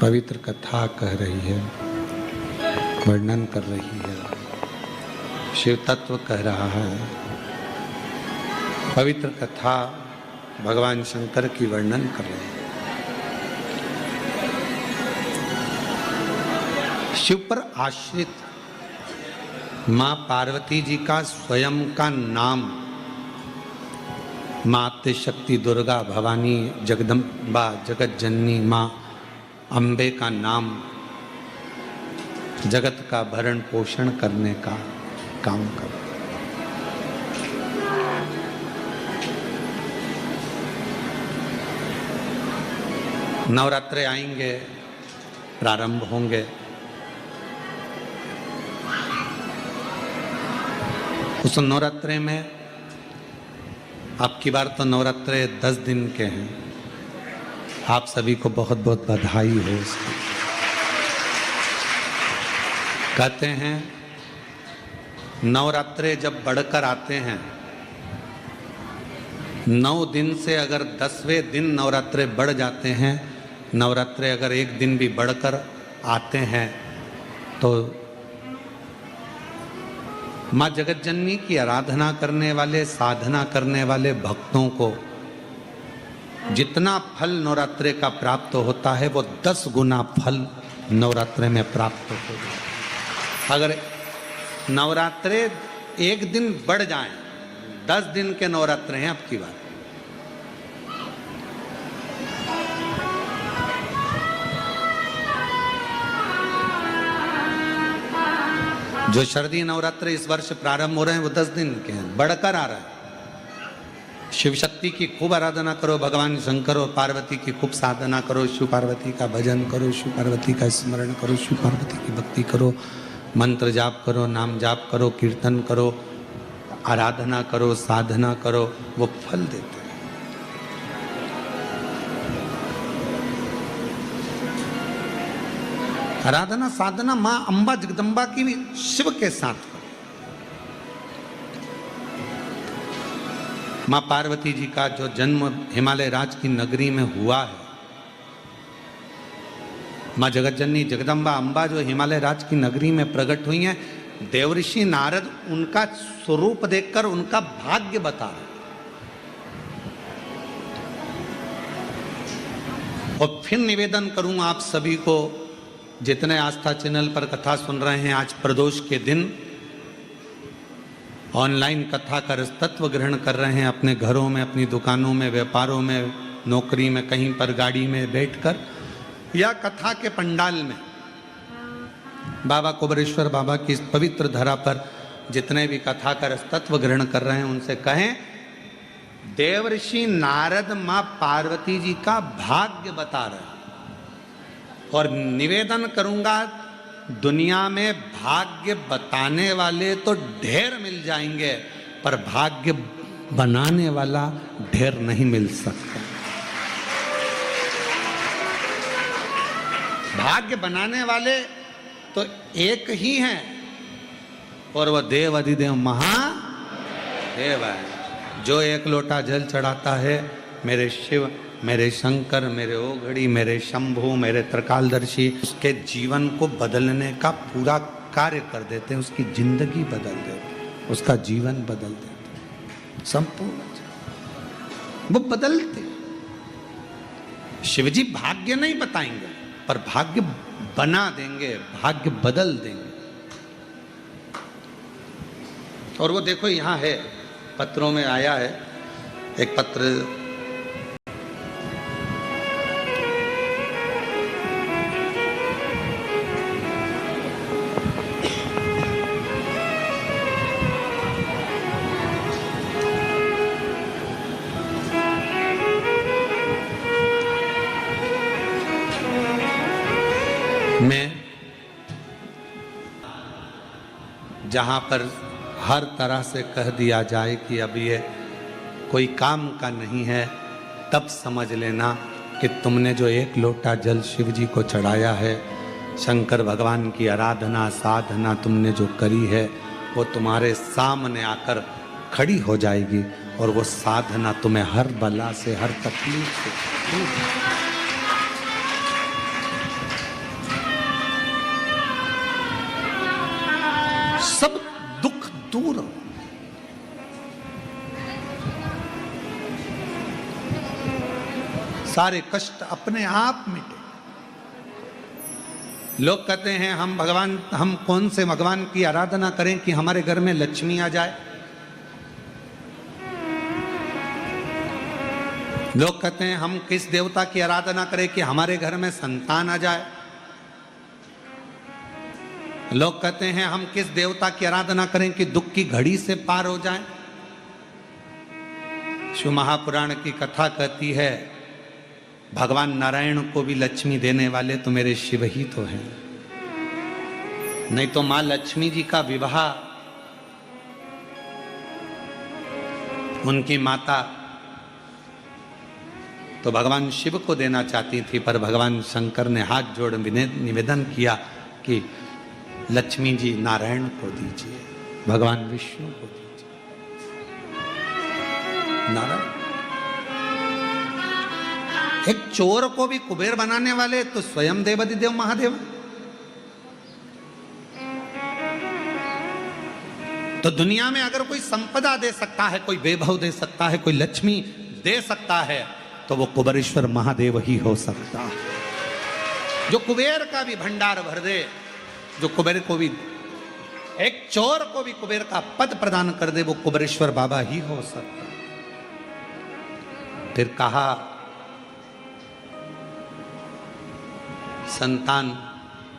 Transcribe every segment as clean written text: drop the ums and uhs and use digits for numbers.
पवित्र कथा कह रही है, वर्णन कर रही है, शिव तत्व कह रहा है। पवित्र कथा भगवान शंकर की वर्णन कर रही है। शिव पर आश्रित माँ पार्वती जी का स्वयं का नाम, माँ आद्यशक्ति दुर्गा भवानी जगदम्बा जगत जननी माँ अम्बे का नाम जगत का भरण पोषण करने का काम कर। नवरात्रे आएंगे, प्रारंभ होंगे। उस नवरात्रे में अब की बार तो नवरात्रे 10 दिन के हैं। आप सभी को बहुत बहुत बधाई हो उसकी। कहते हैं नवरात्रे जब बढ़कर आते हैं, 9 दिन से अगर 10वें दिन नवरात्रे बढ़ जाते हैं, नवरात्रे अगर एक दिन भी बढ़कर आते हैं, तो माँ जगत जननी की आराधना करने वाले, साधना करने वाले भक्तों को जितना फल नवरात्रे का प्राप्त होता है, वो 10 गुना फल नवरात्रे में प्राप्त होगा। अगर नवरात्रे एक दिन बढ़ जाएं, 10 दिन के नवरात्रे हैं अब की बात। जो शरदी नवरात्रे इस वर्ष प्रारंभ हो रहे हैं वो 10 दिन के हैं, बढ़कर आ रहा है। शिव शक्ति की खूब आराधना करो, भगवान शंकर और पार्वती की खूब साधना करो, शिव पार्वती का भजन करो, शिव पार्वती का स्मरण करो, शिव पार्वती की भक्ति करो, मंत्र जाप करो, नाम जाप करो, कीर्तन करो, आराधना करो, साधना करो, वो फल देते हैं। आराधना साधना माँ अम्बा जगदम्बा की भी शिव के साथ करो। माँ पार्वती जी का जो जन्म हिमालय राज की नगरी में हुआ है, माँ जगत जननी जगदम्बा अम्बा जो हिमालय राज की नगरी में प्रकट हुई हैं, देवऋषि नारद उनका स्वरूप देखकर उनका भाग्य बता रहे। और फिर निवेदन करूं आप सभी को, जितने आस्था चैनल पर कथा सुन रहे हैं, आज प्रदोष के दिन ऑनलाइन कथा का तत्व ग्रहण कर रहे हैं, अपने घरों में, अपनी दुकानों में, व्यापारों में, नौकरी में, कहीं पर गाड़ी में बैठकर या कथा के पंडाल में बाबा कुबेरेश्वर बाबा की इस पवित्र धरा पर जितने भी कथा का तत्व ग्रहण कर रहे हैं, उनसे कहें देवऋषि नारद माँ पार्वती जी का भाग्य बता रहे हैं। और निवेदन करूंगा, दुनिया में भाग्य बताने वाले तो ढेर मिल जाएंगे, पर भाग्य बनाने वाला ढेर नहीं मिल सकता। भाग्य बनाने वाले तो एक ही हैं, और वह देव अधिदेव महादेव है। जो एक लोटा जल चढ़ाता है, मेरे शिव, मेरे शंकर, मेरे ओघड़ी, मेरे शंभु, मेरे त्रिकालदर्शी, उसके जीवन को बदलने का पूरा कार्य कर देते हैं। उसकी जिंदगी बदल देते हैं, उसका जीवन बदल देते हैं, संपूर्ण वो बदलते। शिवजी भाग्य नहीं बताएंगे, पर भाग्य बना देंगे, भाग्य बदल देंगे। और वो देखो यहाँ है, पत्रों में आया है एक पत्र, में जहाँ पर हर तरह से कह दिया जाए कि अब ये कोई काम का नहीं है, तब समझ लेना कि तुमने जो एक लोटा जल शिव जी को चढ़ाया है, शंकर भगवान की आराधना साधना तुमने जो करी है, वो तुम्हारे सामने आकर खड़ी हो जाएगी और वो साधना तुम्हें हर बला से, हर तकलीफ से सारे कष्ट अपने आप मिटे। लोग कहते हैं हम कौन से भगवान की आराधना करें कि हमारे घर में लक्ष्मी आ जाए। लोग कहते हैं हम किस देवता की आराधना करें कि हमारे घर में संतान आ जाए। लोग कहते हैं हम किस देवता की आराधना करें कि दुख की घड़ी से पार हो जाए। शिव महापुराण की कथा कहती है भगवान नारायण को भी लक्ष्मी देने वाले तो मेरे शिव ही तो हैं। नहीं तो मां लक्ष्मी जी का विवाह उनकी माता तो भगवान शिव को देना चाहती थी, पर भगवान शंकर ने हाथ जोड़ निवेदन किया कि लक्ष्मी जी नारायण को दीजिए, भगवान विष्णु को दीजिए। नारायण एक चोर को भी कुबेर बनाने वाले तो स्वयं देवाधिदेव महादेव। तो दुनिया में अगर कोई संपदा दे सकता है, कोई वैभव दे सकता है, कोई लक्ष्मी दे सकता है, तो वो कुबेरेश्वर महादेव ही हो सकता है। जो कुबेर का भी भंडार भर दे, जो कुबेर को भी, एक चोर को भी कुबेर का पद प्रदान कर दे, वो कुबेरेश्वर बाबा ही हो सकता है। फिर कहा संतान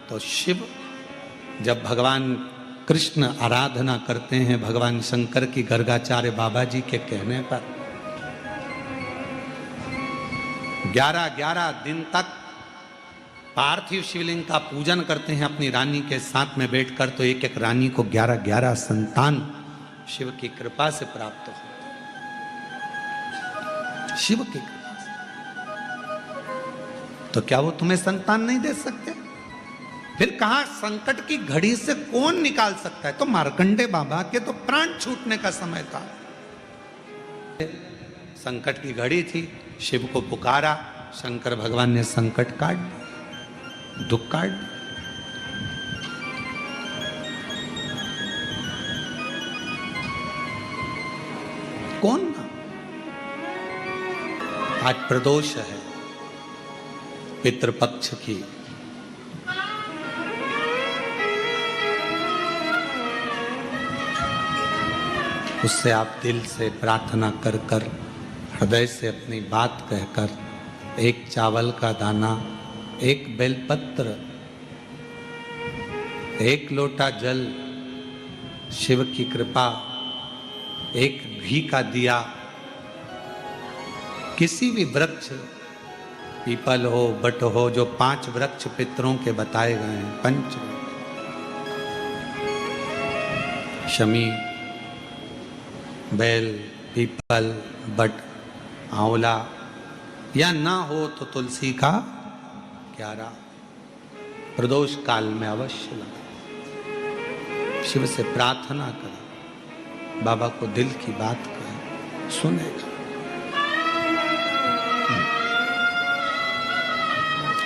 तो शिव। जब भगवान कृष्ण आराधना करते हैं भगवान शंकर की गर्गाचार्य बाबा जी के कहने पर 11 दिन तक पार्थिव शिवलिंग का पूजन करते हैं अपनी रानी के साथ में बैठकर, तो एक एक रानी को 11 संतान शिव की कृपा से प्राप्त होते। शिव की कृपा से। तो क्या वो तुम्हें संतान नहीं दे सकते? फिर कहा संकट की घड़ी से कौन निकाल सकता है? तो मार्कंडे बाबा के तो प्राण छूटने का समय था। संकट की घड़ी थी, शिव को पुकारा, शंकर भगवान ने संकट काट दिया, दुख काट दिया। कौन ना? आज प्रदोष है पितृपक्ष की। उससे आप दिल से प्रार्थना कर कर, हृदय से अपनी बात कहकर, एक चावल का दाना, एक बेलपत्र, एक लोटा जल, शिव की कृपा, एक घी का दिया, किसी भी वृक्ष, पीपल हो, बट हो, जो 5 वृक्ष पितरों के बताए गए हैं, पंच, शमी, बेल, पीपल, बट, आंवला, या ना हो तो तुलसी का क्यारा प्रदोष काल में अवश्य लगा। शिव से प्रार्थना करें, बाबा को दिल की बात करें, सुनेगा।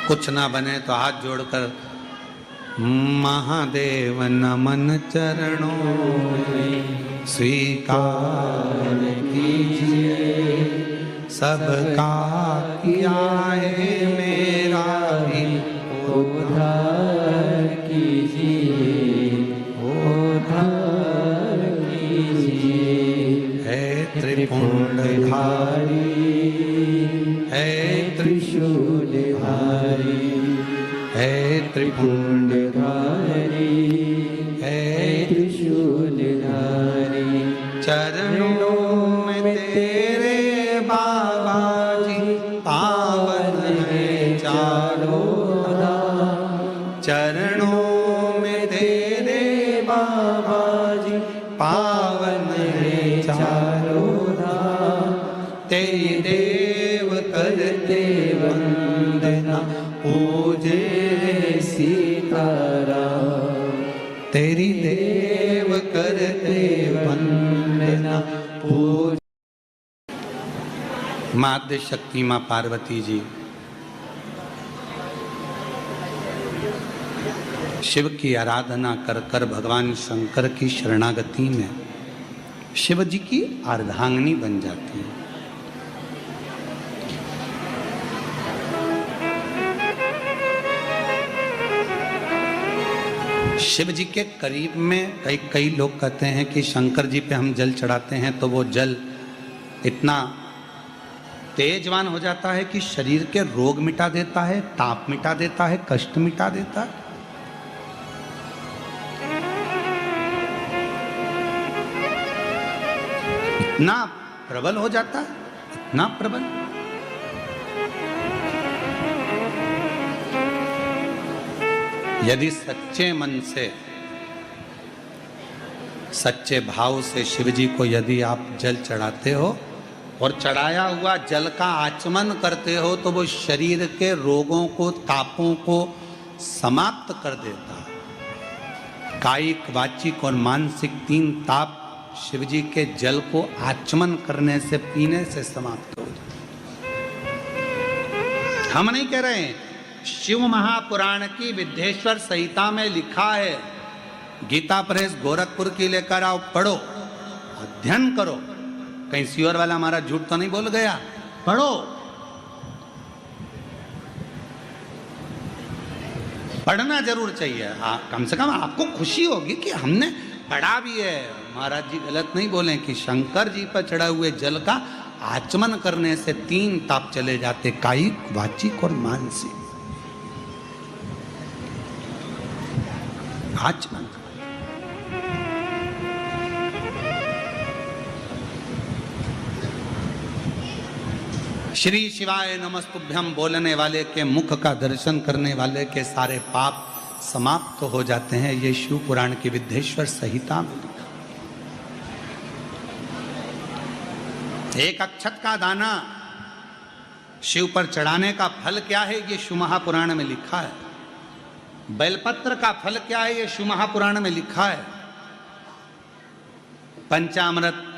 कुछ ना बने तो हाथ जोड़कर महादेव नमन चरणों में स्वीकार कीजिए, सबका किया है मेरा भी उद्धार कीजिए, उद्धार कीजिए। है त्रिपुंडधारी, है त्रिशूलधारी, है त्रिपुंडधारी, है त्रिशूलधारी। चरणों में तेरे बाबा जी पावन है चारों धाम। चरणों में तेरे बाबा जी पावन है चारों धाम। तेरी देव करते वंदना, पूजे सीताराम। तेरी देव करते वंदना, पूज। माँ आद्य शक्ति माँ पार्वती जी शिव की आराधना कर कर भगवान शंकर की शरणागति में शिव जी की अर्धांगिनी बन जाती है। शिव जी के करीब में कई लोग कहते हैं कि शंकर जी पे हम जल चढ़ाते हैं तो वो जल इतना तेजवान हो जाता है कि शरीर के रोग मिटा देता है, ताप मिटा देता है, कष्ट मिटा देता है। इतना प्रबल हो जाता है, इतना प्रबल। यदि सच्चे मन से, सच्चे भाव से शिव जी को यदि आप जल चढ़ाते हो और चढ़ाया हुआ जल का आचमन करते हो तो वो शरीर के रोगों को, तापों को समाप्त कर देता है। कायिक, वाचिक और मानसिक 3 ताप शिव जी के जल को आचमन करने से, पीने से समाप्त हो जाते। हम नहीं कह रहे हैं, शिव महापुराण की विद्येश्वर संहिता में लिखा है। गीता प्रेस गोरखपुर की लेकर आओ, पढ़ो, अध्ययन करो। कहीं सियोर वाला हमारा झूठ तो नहीं बोल गया? पढ़ो, पढ़ना जरूर चाहिए। कम से कम आपको खुशी होगी कि हमने पढ़ा भी है। महाराज जी गलत नहीं बोले कि शंकर जी पर चढ़ा हुए जल का आचमन करने से 3 ताप चले जाते, कायिक, वाचिक और मानसिक। आचमन। श्री शिवाय नमस्तुभ्यम बोलने वाले के मुख का दर्शन करने वाले के सारे पाप समाप्त तो हो जाते हैं। ये शिव पुराण की विद्येश्वर संहिता में लिखा। एक अक्षत का दाना शिव पर चढ़ाने का फल क्या है, ये शिव महापुराण में लिखा है। बेलपत्र का फल क्या है, ये शिव महापुराण में लिखा है। पंचामृत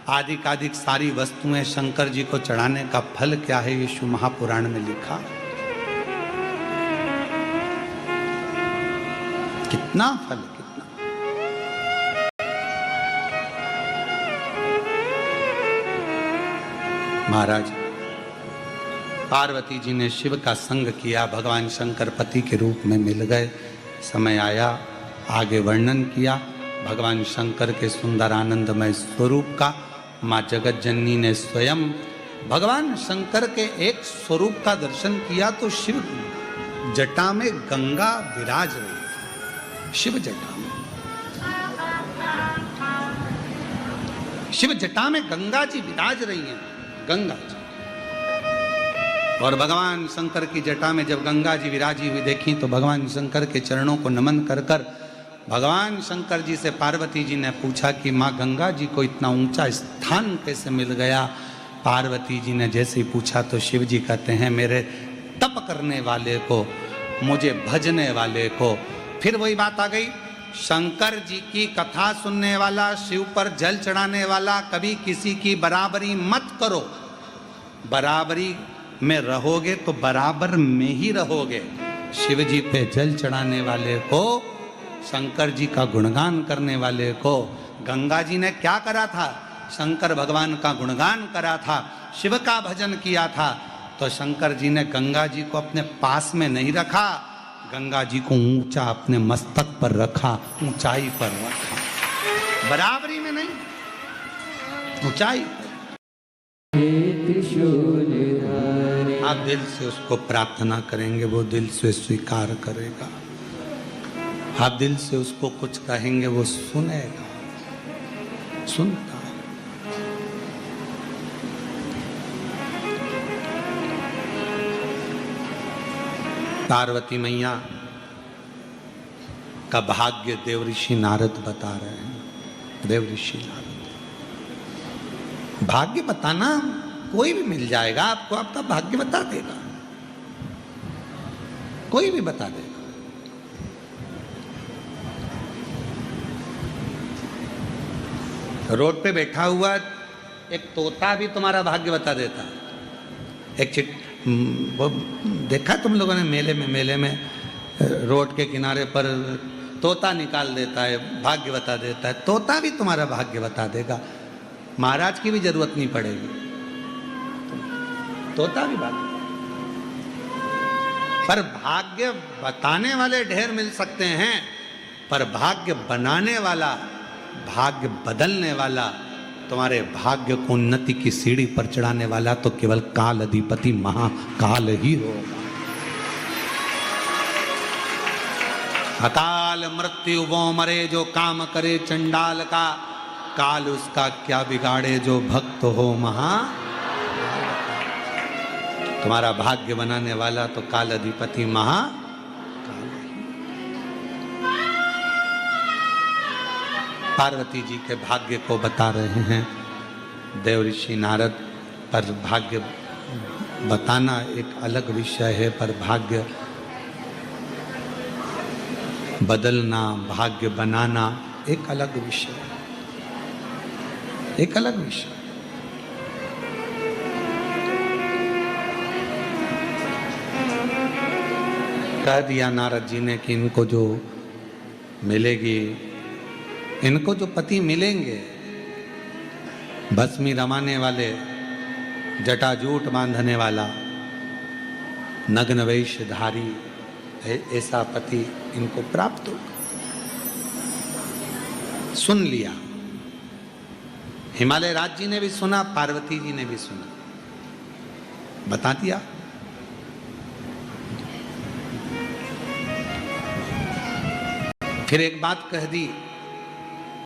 आदि सारी वस्तुएं शंकर जी को चढ़ाने का फल क्या है, ये शिव महापुराण में लिखा है। कितना फल, कितना। महाराज पार्वती जी ने शिव का संग किया, भगवान शंकर पति के रूप में मिल गए। समय आया, आगे वर्णन किया भगवान शंकर के सुंदर आनंदमय स्वरूप का। माँ जगत जननी ने स्वयं भगवान शंकर के एक स्वरूप का दर्शन किया तो शिव जटा में गंगा विराज रही थी। शिव जटा में, शिव जटा में गंगा जी विराज रही हैं, गंगा जी। और भगवान शंकर की जटा में जब गंगा जी विराजी हुई देखी तो भगवान शंकर के चरणों को नमन कर कर भगवान शंकर जी से पार्वती जी ने पूछा कि माँ गंगा जी को इतना ऊंचा स्थान कैसे मिल गया। पार्वती जी ने जैसे ही पूछा तो शिव जी कहते हैं, मेरे तप करने वाले को, मुझे भजने वाले को। फिर वही बात आ गई, शंकर जी की कथा सुनने वाला, शिव पर जल चढ़ाने वाला, कभी किसी की बराबरी मत करो। बराबरी में रहोगे तो बराबर में ही रहोगे। शिव जी पे जल चढ़ाने वाले को, शंकर जी का गुणगान करने वाले को, गंगा जी ने क्या करा था? शंकर भगवान का गुणगान करा था, शिव का भजन किया था। तो शंकर जी ने गंगा जी को अपने पास में नहीं रखा, गंगा जी को ऊंचा अपने मस्तक पर रखा, ऊंचाई पर रखा, बराबरी में नहीं, ऊंचाई पर। आप दिल से उसको प्रार्थना करेंगे, वो दिल से स्वीकार करेगा। आप दिल से उसको कुछ कहेंगे, वो सुनेगा, सुनता है। पार्वती मैया का भाग्य देवऋषि नारद बता रहे हैं। देवऋषि नारद, भाग्य बताना कोई भी मिल जाएगा आपको, आपका भाग्य बता देगा, कोई भी बता देगा। रोड पे बैठा हुआ एक तोता भी तुम्हारा भाग्य बता देता है। एक वो देखा तुम लोगों ने मेले में रोड के किनारे पर तोता निकाल देता है, भाग्य बता देता है। तोता भी तुम्हारा भाग्य बता देगा, महाराज की भी जरूरत नहीं पड़ेगी, तोता भी बात। पर भाग्य बताने वाले ढेर मिल सकते हैं, पर भाग्य बनाने वाला, भाग्य बदलने वाला, तुम्हारे भाग्य को उन्नति की सीढ़ी पर चढ़ाने वाला तो केवल काल अधिपति महाकाल ही होगा। अकाल मृत्यु वो मरे जो काम करे चंडाल का, काल उसका क्या बिगाड़े जो भक्त हो महा। तुम्हारा भाग्य बनाने वाला तो काल अधिपति महाकाल। पार्वती जी के भाग्य को बता रहे हैं देव ऋषि नारद। पर भाग्य बताना एक अलग विषय है, पर भाग्य बदलना, भाग्य बनाना एक अलग विषय है, एक अलग विषय। कह दिया नारद जी ने कि इनको जो मिलेगी, इनको जो पति मिलेंगे, भस्मी रमाने वाले, जटाजूट बांधने वाला, नग्न वेशधारी, ऐसा पति इनको प्राप्त होगा। सुन लिया, हिमालय राज जी ने भी सुना, पार्वती जी ने भी सुना, बता दिया। फिर एक बात कह दी